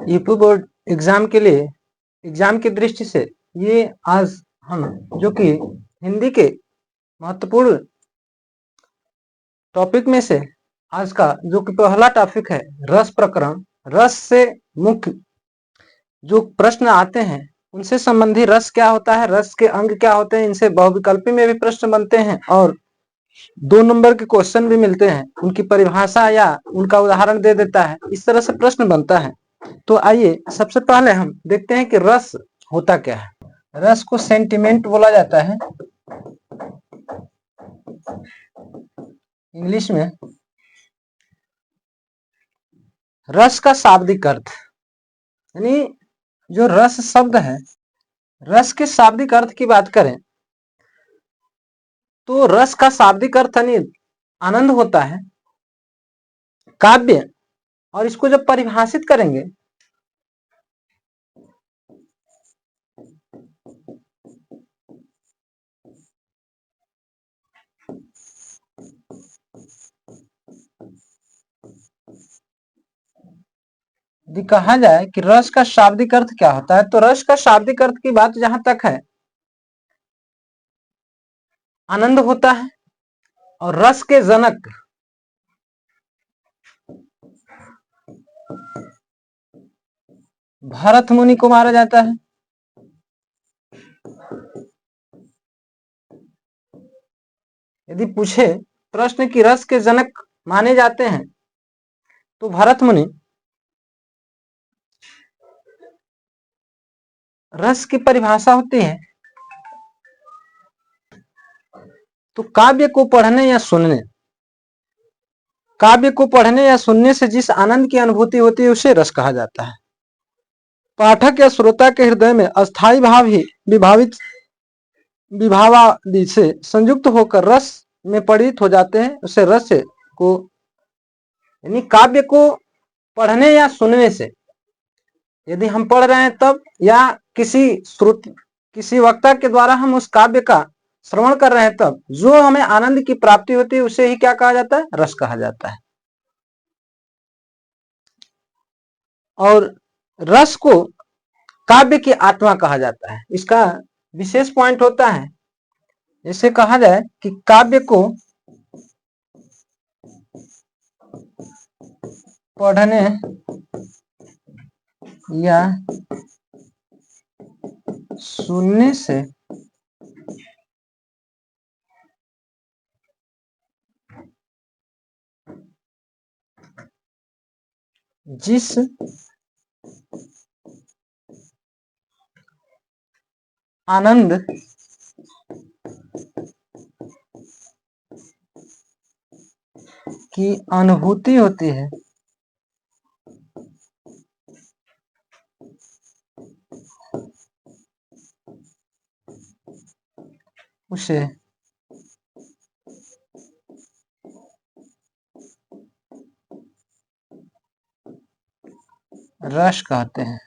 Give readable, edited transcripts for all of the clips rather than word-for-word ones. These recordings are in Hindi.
यूपी बोर्ड एग्जाम के लिए एग्जाम की दृष्टि से ये आज हम जो कि हिंदी के महत्वपूर्ण टॉपिक में से आज का जो कि पहला टॉपिक है रस प्रकरण। रस से मुख्य जो प्रश्न आते हैं उनसे संबंधी रस क्या होता है, रस के अंग क्या होते हैं, इनसे बहुविकल्पी में भी प्रश्न बनते हैं और 2 नंबर के क्वेश्चन भी मिलते हैं। उनकी परिभाषा या उनका उदाहरण दे देता है, इस तरह से प्रश्न बनता है। तो आइए सबसे पहले हम देखते हैं कि रस होता क्या है। रस को सेंटिमेंट बोला जाता है इंग्लिश में। रस का शाब्दिक अर्थ यानी जो रस शब्द है, रस के शाब्दिक अर्थ की बात करें तो रस का शाब्दिक अर्थ यानी आनंद होता है। काव्य, और इसको जब परिभाषित करेंगे यदि कहा जाए कि रस का शाब्दिक अर्थ क्या होता है, तो रस का शाब्दिक अर्थ की बात जहां तक है आनंद होता है। और रस के जनक भरत मुनि को माना जाता है। यदि पूछे प्रश्न की रस के जनक माने जाते हैं तो भरत मुनि। रस की परिभाषा होती है तो काव्य को पढ़ने या सुनने, काव्य को पढ़ने या सुनने से जिस आनंद की अनुभूति होती है उसे रस कहा जाता है। पाठक या श्रोता के हृदय में अस्थायी भाव ही विभावादि से संयुक्त होकर रस में परिणत हो जाते हैं, उसे रस को यानी काव्य को पढ़ने या सुनने से, यदि हम पढ़ रहे हैं तब या किसी वक्ता के द्वारा हम उस काव्य का श्रवण कर रहे हैं तब जो हमें आनंद की प्राप्ति होती है उसे ही क्या कहा जाता है, रस कहा जाता है। और रस को काव्य की आत्मा कहा जाता है। इसका विशेष पॉइंट होता है, जैसे कहा जाए कि काव्य को पढ़ने या सुनने से जिस आनंद की अनुभूति होती है उसे रस कहते हैं।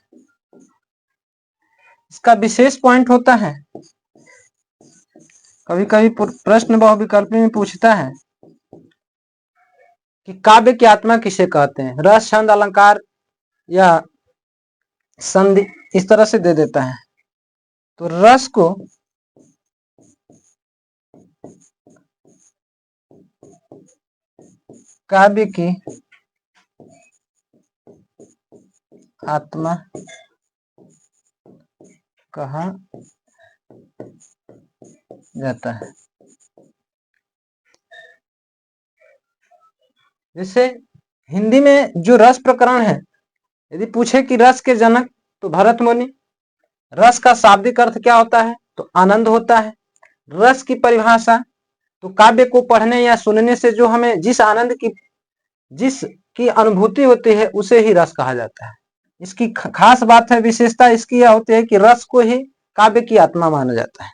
इसका विशेष पॉइंट होता है, कभी कभी प्रश्न बहुविकल्पी में पूछता है कि काव्य की आत्मा किसे कहते हैं। रस, छंद, अलंकार या संधि इस तरह से दे देता है। तो रस को काव्य की आत्मा कहा जाता है। जैसे हिंदी में जो रस प्रकरण है, यदि पूछे कि रस के जनक तो भरत मुनि। रस का शाब्दिक अर्थ क्या होता है, तो आनंद होता है। रस की परिभाषा तो काव्य को पढ़ने या सुनने से जो हमें जिस आनंद की अनुभूति होती है उसे ही रस कहा जाता है। इसकी खास बात है, विशेषता इसकी यह होती है कि रस को ही काव्य की आत्मा माना जाता है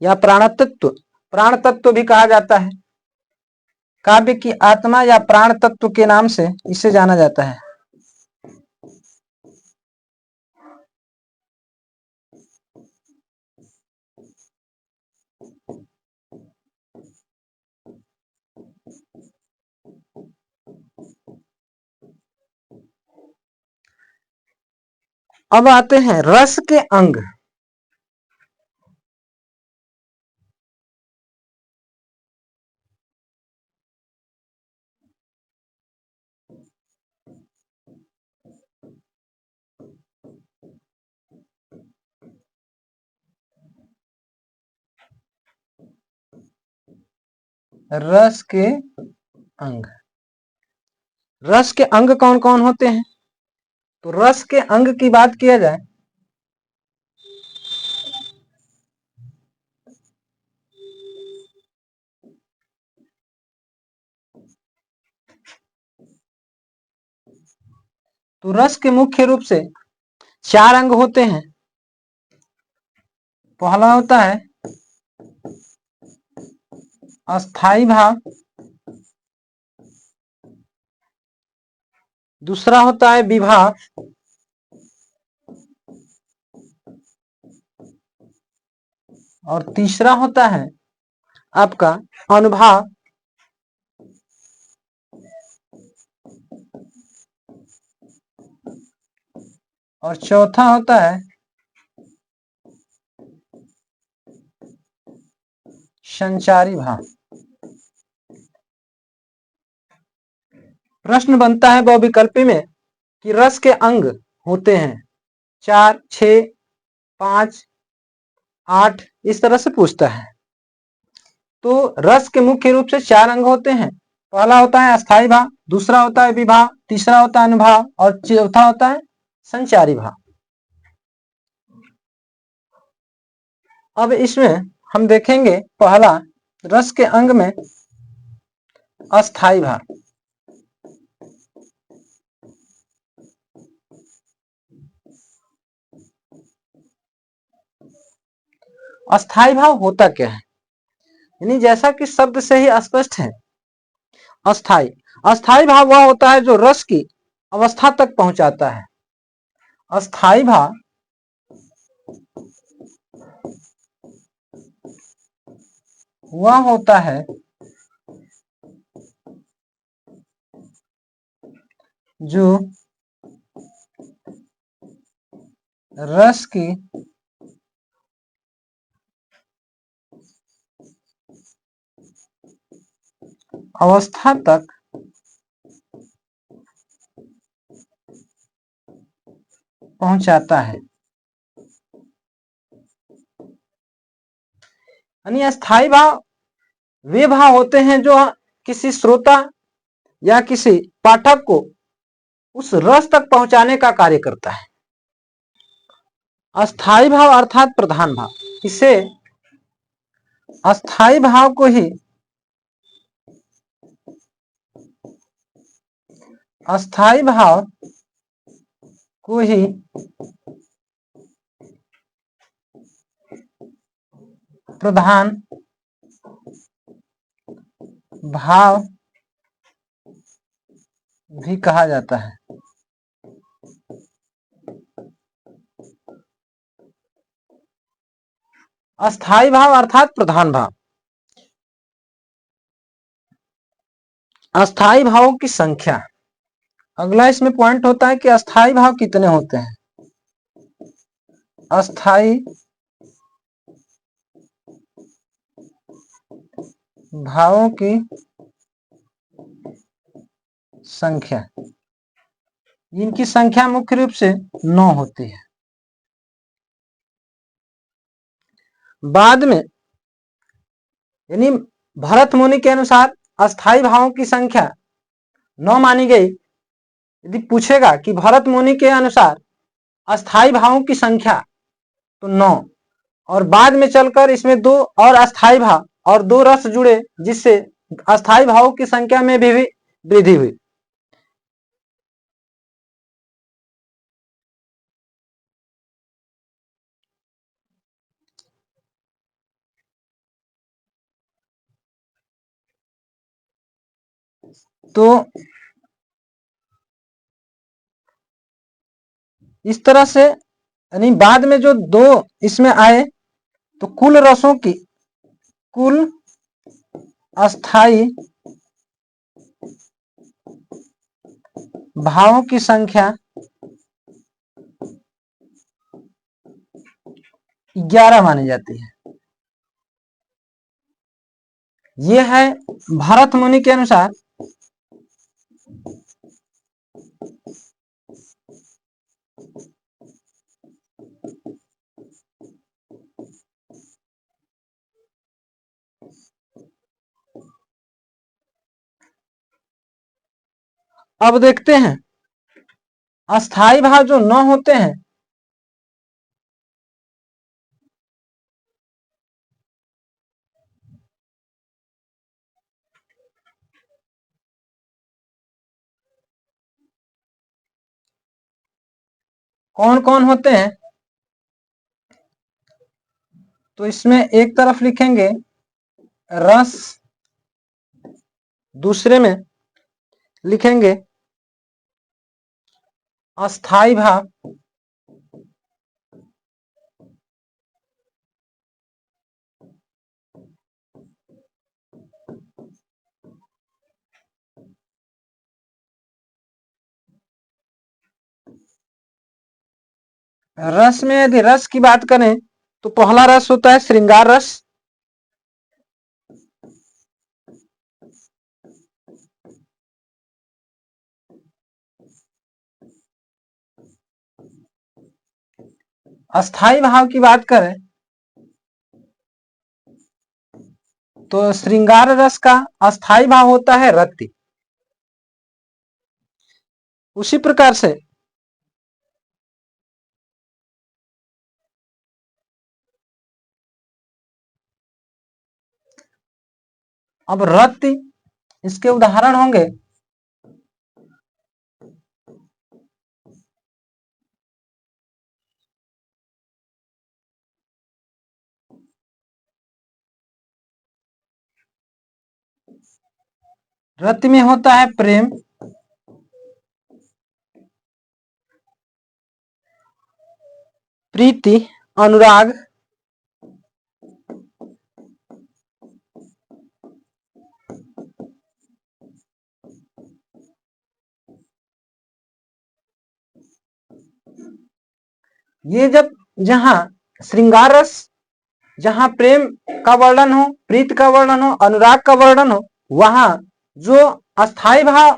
या प्राण तत्व भी कहा जाता है। काव्य की आत्मा या प्राण तत्व के नाम से इसे जाना जाता है। अब आते हैं रस के अंग। रस के अंग, रस के अंग कौन कौन होते हैं? तो रस के अंग की बात किया जाए तो रस के मुख्य रूप से 4 अंग होते हैं। पहला होता है अस्थाई भाव, दूसरा होता है विभाव, और तीसरा होता है आपका अनुभाव, और चौथा होता है संचारी भाव। प्रश्न बनता है बहुविकल्पी में कि रस के अंग होते हैं 4, 6, 5, 8, इस तरह से पूछता है। तो रस के मुख्य रूप से 4 अंग होते हैं। पहला होता है अस्थाई भाव, दूसरा होता है विभाव, तीसरा होता है अनुभाव, और चौथा होता है संचारी भाव। अब इसमें हम देखेंगे पहला रस के अंग में अस्थाई भाव। अस्थाई भाव होता क्या है? यानी जैसा कि शब्द से ही स्पष्ट है, अस्थाई अस्थाई भाव वह होता है जो रस की अवस्था तक पहुंचाता है। अस्थाई भाव वह होता है जो रस की अवस्था तक पहुंचाता है। यानी अस्थाई भाव वे भाव होते हैं जो किसी श्रोता या किसी पाठक को उस रस तक पहुंचाने का कार्य करता है। अस्थाई भाव अर्थात प्रधान भाव, इसे अस्थाई भाव को ही अस्थाई भाव को ही प्रधान भाव भी कहा जाता है। अस्थाई भाव अर्थात प्रधान भाव। अस्थाई भावों की संख्या, अगला इसमें पॉइंट होता है कि अस्थाई भाव कितने होते हैं। अस्थाई भावों की संख्या, इनकी संख्या मुख्य रूप से 9 होती है। बाद में यानी भरत मुनि के अनुसार अस्थाई भावों की संख्या 9 मानी गई। यदि पूछेगा कि भरत मुनि के अनुसार अस्थाई भावों की संख्या, तो 9, और बाद में चलकर इसमें 2 और अस्थाई भाव और 2 रस जुड़े, जिससे अस्थाई भावों की संख्या में भी वृद्धि हुई। तो इस तरह से यानी बाद में जो 2 इसमें आए, तो कुल रसों की, कुल अस्थाई भावों की संख्या 11 मानी जाती है। ये है भरत मुनि के अनुसार अब देखते हैं अस्थाई भाव जो 9 होते हैं कौन कौन होते हैं, तो इसमें एक तरफ लिखेंगे रस, दूसरे में लिखेंगे अस्थाई भाव, रस में यदि रस की बात करें तो पहला रस होता है श्रृंगार रस, अस्थाई भाव की बात करें तो श्रृंगार रस का अस्थाई भाव होता है रति। उसी प्रकार से अब रति, इसके उदाहरण होंगे रति में होता है प्रेम, प्रीति, अनुराग, ये जब जहां श्रृंगार रस, जहां प्रेम का वर्णन हो, प्रीति का वर्णन हो, अनुराग का वर्णन हो, वहां जो अस्थाई भाव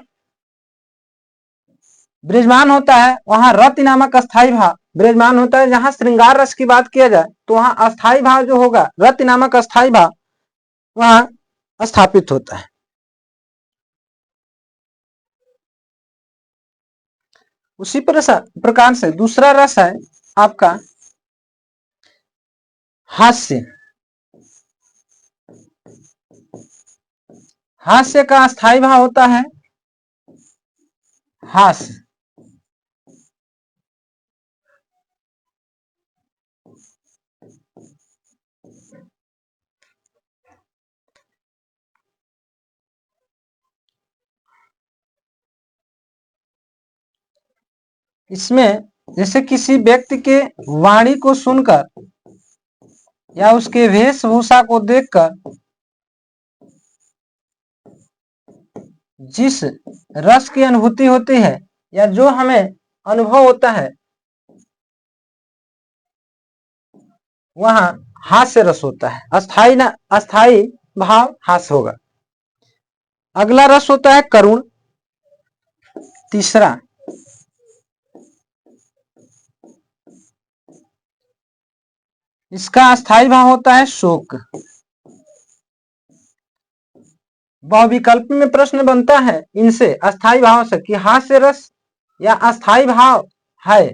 विराजमान होता है वहां रति नामक अस्थाई भाव विराजमान होता है। जहां श्रृंगार रस की बात किया जाए तो वहां अस्थाई भाव जो होगा रति नामक अस्थाई भाव वहां स्थापित होता है। उसी प्रकार से दूसरा रस है आपका हास्य। हास्य का अस्थाई भाव होता है हास्य। इसमें जैसे किसी व्यक्ति के वाणी को सुनकर या उसके वेशभूषा को देखकर जिस रस की अनुभूति होती है या जो हमें अनुभव होता है वहां हास्य रस होता है। अस्थाई भाव हास्य होगा। अगला रस होता है करुण, तीसरा। इसका अस्थाई भाव होता है शोक। बहुविकल्प में प्रश्न बनता है इनसे अस्थाई भाव से कि हास्य रस या अस्थाई भाव है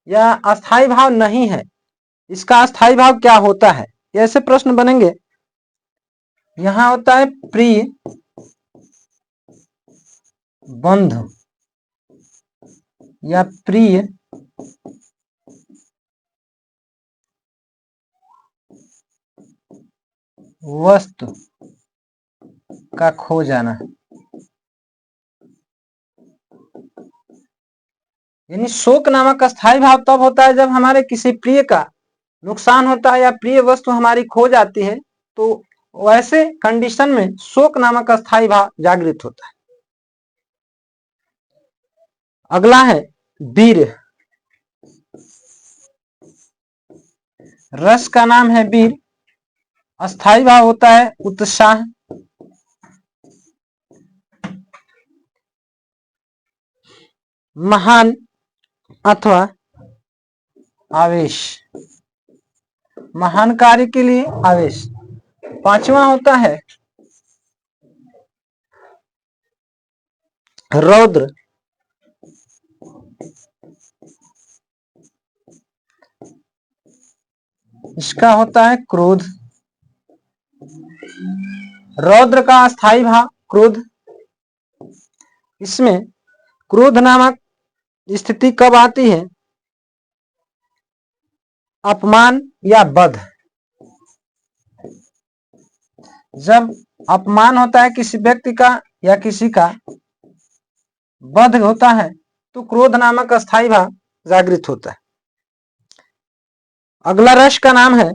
या अस्थाई भाव नहीं है, इसका अस्थाई भाव क्या होता है, ऐसे प्रश्न बनेंगे। यहां होता है प्रिय, बंधु या प्रिय वस्तु का खो जाना। यानी शोक नामक अस्थाई भाव तब होता है जब हमारे किसी प्रिय का नुकसान होता है या प्रिय वस्तु हमारी खो जाती है, तो वैसे कंडीशन में शोक नामक अस्थाई भाव जागृत होता है। अगला है वीर। रस का नाम है वीर। अस्थाई भाव होता है उत्साह। महान अथवा आवेश, महान कार्य के लिए आवेश। पांचवा होता है रौद्र। इसका होता है क्रोध। रौद्र का अस्थाई भाव क्रोध। इसमें क्रोध नामक स्थिति कब आती है? अपमान या वध। जब अपमान होता है किसी व्यक्ति का या किसी का वध होता है तो क्रोध नामक अस्थाई भाव जागृत होता है। अगला रस का नाम है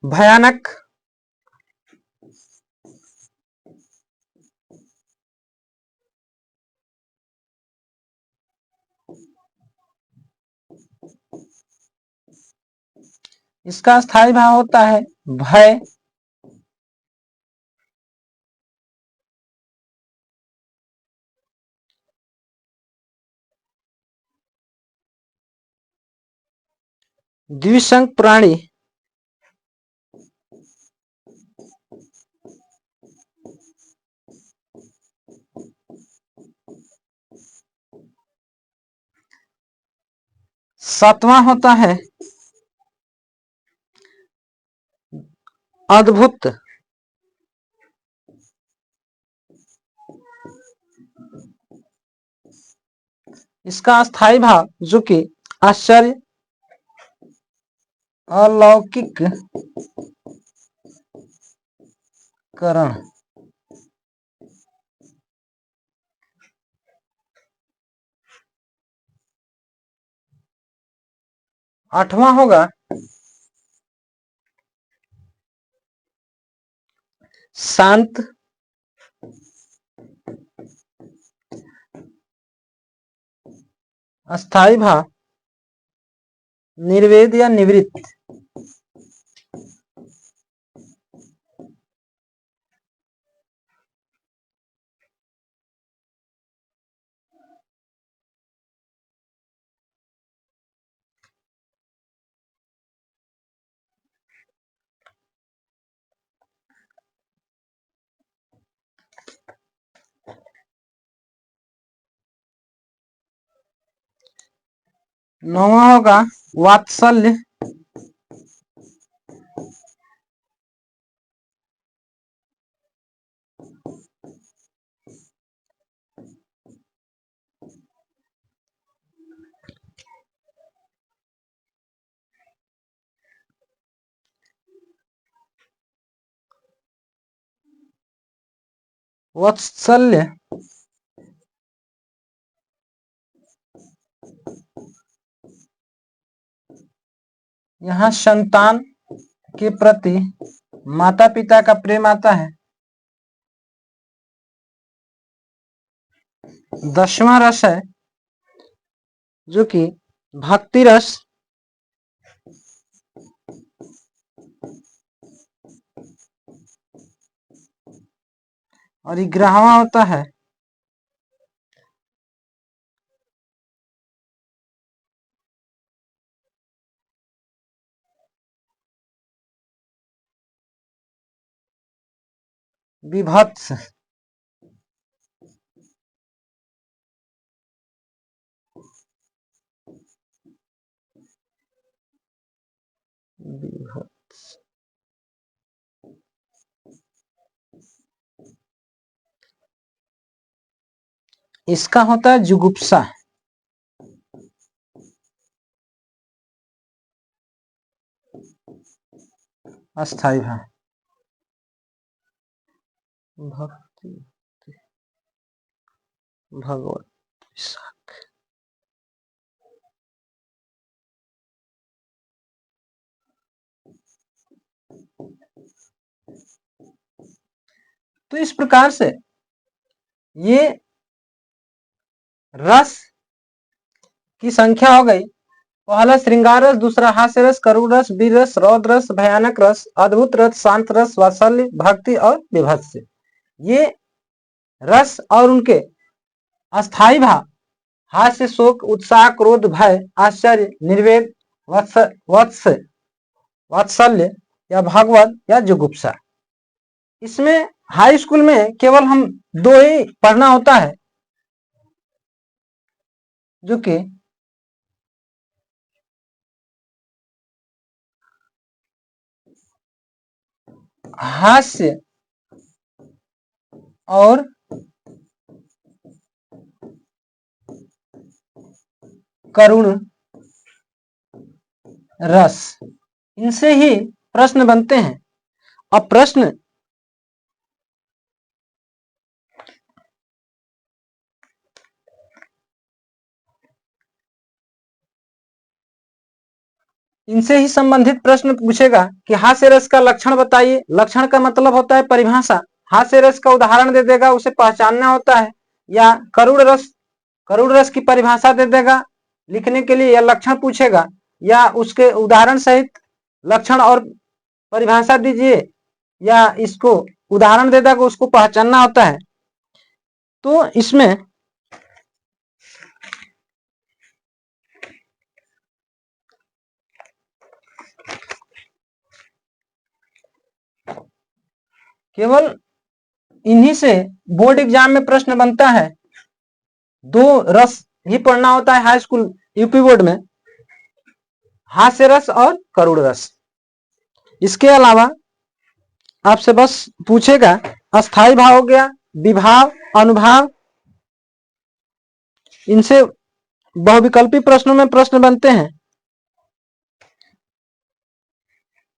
भयानक। इसका स्थायी भाव होता है भय। द्विसंग प्राणी। सातवां होता है अद्भुत। इसका स्थायी भाव जो कि आश्चर्य, अलौकिक करण। आठवां होगा शांत। अस्थाई भाव निर्वेद या निवृत्त। नौवां होगा वात्सल्य। वात्सल्य यहाँ संतान के प्रति माता पिता का प्रेम आता है। 10वां रस है जो कि भक्ति रस। और 11वां होता है विभत्स। इसका होता है जुगुप्सा। अस्थाई भाव भक्ति भगवत। तो इस प्रकार से ये रस की संख्या हो गई पहला श्रृंगार रस, दूसरा हास्य रस, करुण रस, वीर रस, रौद्र रस, भयानक रस, अद्भुत रस, शांत रस, वात्सल्य, भक्ति और विभत्स। ये रस और उनके अस्थाई भाव हास्य, शोक, उत्साह, क्रोध, भय, आश्चर्य, निर्वेद, वत्स वात्सल्य या भागवत या जुगुप्सा। इसमें हाई स्कूल में केवल हम दो ही पढ़ना होता है, जो कि हास्य और करुण रस, इनसे ही प्रश्न बनते हैं। अब प्रश्न इनसे ही संबंधित प्रश्न पूछेगा कि हास्य रस का लक्षण बताइए। लक्षण का मतलब होता है परिभाषा। हास्य रस का उदाहरण दे देगा, उसे पहचानना होता है। या करुण रस की परिभाषा दे देगा लिखने के लिए, या लक्षण पूछेगा या उसके उदाहरण सहित लक्षण और परिभाषा दीजिए, या इसको उदाहरण दे देगा, उसको पहचानना होता है। तो इसमें केवल इन्हीं से बोर्ड एग्जाम में प्रश्न बनता है। दो रस ही पढ़ना होता है हाई स्कूल यूपी बोर्ड में, हास्य रस और करुण रस। इसके अलावा आपसे बस पूछेगा अस्थाई भाव हो गया, विभाव, अनुभाव, इनसे बहुविकल्पी प्रश्नों में प्रश्न बनते हैं।